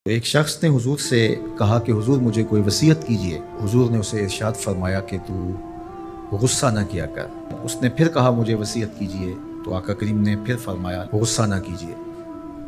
تو ایک شخص نے حضور سے کہا کہ حضور مجھے کوئی وصیت کیجئے۔ حضور نے اسے ارشاد فرمایا کہ تو غصہ نہ کیا کر۔ اس نے پھر کہا مجھے وصیت کیجئے، تو آقا کریم نے پھر فرمایا غصہ نہ کیجئے۔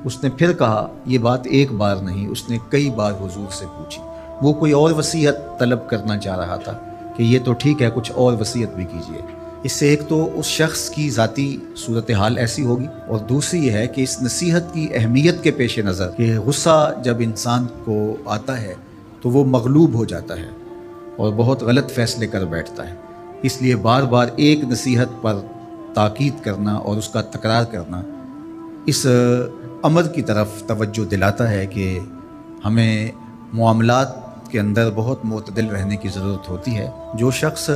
اس نے پھر کہا، یہ بات ایک بار نہیں، اس نے کئی بار حضور سے پوچھی۔ وہ کوئی اور وصیت طلب کرنا چاہ رہا تھا کہ یہ تو ٹھیک ہے، کچھ اور وصیت بھی کیجئے۔ اس سے ایک تو اس شخص کی ذاتی صورتحال ایسی ہوگی، اور دوسری یہ ہے کہ اس نصیحت کی اہمیت کے پیش نظر کہ غصہ جب انسان کو آتا ہے تو وہ مغلوب ہو جاتا ہے اور بہت غلط فیصلے کر بیٹھتا ہے۔ اس لیے بار بار ایک نصیحت پر تاکید کرنا اور اس کا تکرار کرنا اس امر کی طرف توجہ دلاتا ہے کہ ہمیں معاملات کے اندر بہت معتدل رہنے کی ضرورت ہوتی ہے۔ جو شخص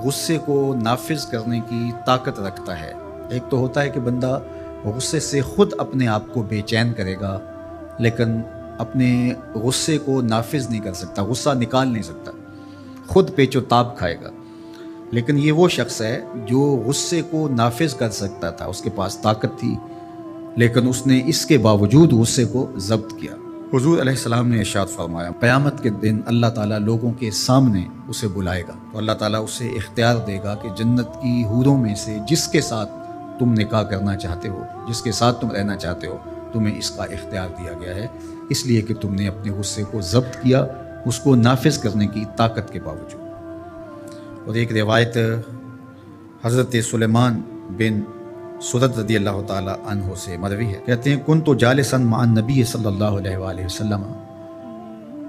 غصے کو نافذ کرنے کی طاقت رکھتا ہے، ایک تو ہوتا ہے کہ بندہ غصے سے خود اپنے آپ کو بے چین کرے گا، لیکن اپنے غصے کو نافذ نہیں کر سکتا، غصہ نکال نہیں سکتا، خود پیچ و تاب کھائے گا۔ لیکن یہ وہ شخص ہے جو غصے کو نافذ کر سکتا تھا، اس کے پاس طاقت تھی، لیکن اس نے اس کے باوجود غصے کو ضبط کیا۔ حضور علیہ السلام نے ارشاد فرمایا، قیامت کے دن اللہ تعالیٰ لوگوں کے سامنے اسے بلائے گا، تو اللہ تعالیٰ اسے اختیار دے گا کہ جنت کی حوروں میں سے جس کے ساتھ تم نکاح کرنا چاہتے ہو، جس کے ساتھ تم رہنا چاہتے ہو، تمہیں اس کا اختیار دیا گیا ہے، اس لیے کہ تم نے اپنے غصے کو ضبط کیا، اس کو نافذ کرنے کی طاقت کے باوجود۔ اور ایک روایت حضرت سلیمان بن سرد رضی اللہ تعالیٰ عنہ سے مروی ہے، کہتے ہیں کنت جالسا مع النبی صلی اللہ علیہ وآلہ وسلم،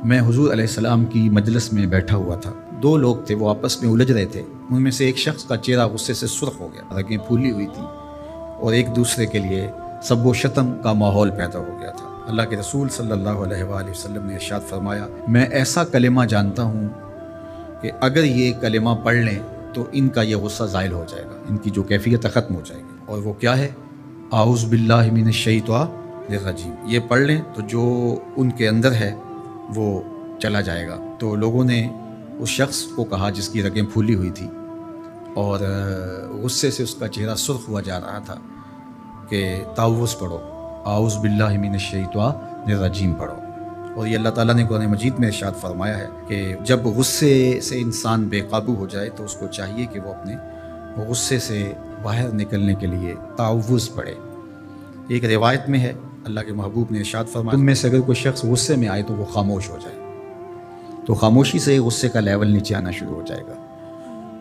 میں حضور علیہ السلام کی مجلس میں بیٹھا ہوا تھا۔ دو لوگ تھے، وہ آپس میں الجھ رہے تھے۔ ان میں سے ایک شخص کا چہرہ غصے سے سرخ ہو گیا، رگیں پھولی ہوئی تھیں، اور ایک دوسرے کے لیے سب و شتم کا ماحول پیدا ہو گیا تھا۔ اللہ کے رسول صلی اللہ علیہ وآلہ وسلم نے ارشاد فرمایا، میں ایسا کلمہ جانتا ہوں کہ اگر یہ کلمہ پڑھ لیں تو ان کا یہ غصہ زائل ہو جائے گا، ان کی جو کیفیت ختم ہو جائے گی۔ اور وہ کیا ہے؟ اعوذ باللہ من الشیطان الرجیم۔ یہ پڑھ لیں تو جو ان کے اندر ہے وہ چلا جائے گا۔ تو لوگوں نے اس شخص کو کہا جس کی رگیں پھولی ہوئی تھی اور غصے سے اس کا چہرہ سرخ ہوا جا رہا تھا کہ تعوذ پڑھو، اعوذ باللہ من الشیطان الرجیم پڑھو۔ اور یہ اللہ تعالیٰ نے قرآن مجید میں ارشاد فرمایا ہے کہ جب غصے سے انسان بے قابو ہو جائے تو اس کو چاہیے کہ وہ اپنے غصے سے باہر نکلنے کے لیے تعوذ پڑھے۔ ایک روایت میں ہے، اللہ کے محبوب نے ارشاد فرمایا، تم میں سے اگر کوئی شخص غصے میں آئے تو وہ خاموش ہو جائے، تو خاموشی سے غصے کا لیول نیچے آنا شروع ہو جائے گا۔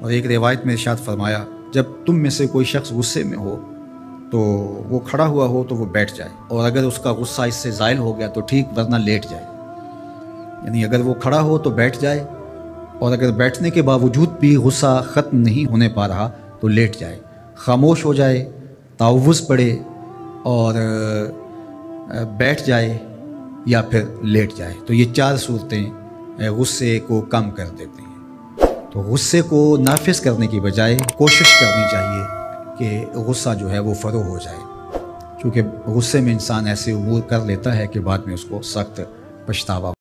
اور ایک روایت میں ارشاد فرمایا، جب تم میں سے کوئی شخص غصے میں ہو تو وہ کھڑا ہوا ہو تو وہ بیٹھ جائے، اور اگر اس کا غصہ اس سے زائل ہو گیا تو ٹھیک، ورنہ لیٹ جائے۔ یعنی اگر وہ کھڑا ہو تو بیٹھ جائے، اور اگر بیٹھنے کے باوجود بھی غصہ ختم نہیں ہونے پا رہا تو لیٹ جائے، خاموش ہو جائے، تعوذ پڑھے اور بیٹھ جائے یا پھر لیٹ جائے۔ تو یہ چار صورتیں غصے کو کم کر دیتے ہیں۔ تو غصے کو نافذ کرنے کی بجائے کوشش کرنی چاہیے کہ غصہ جو ہے وہ فروغ ہو جائے، کیونکہ غصے میں انسان ایسے امور کر لیتا ہے کہ بعد میں اس کو سخت پچھتاوا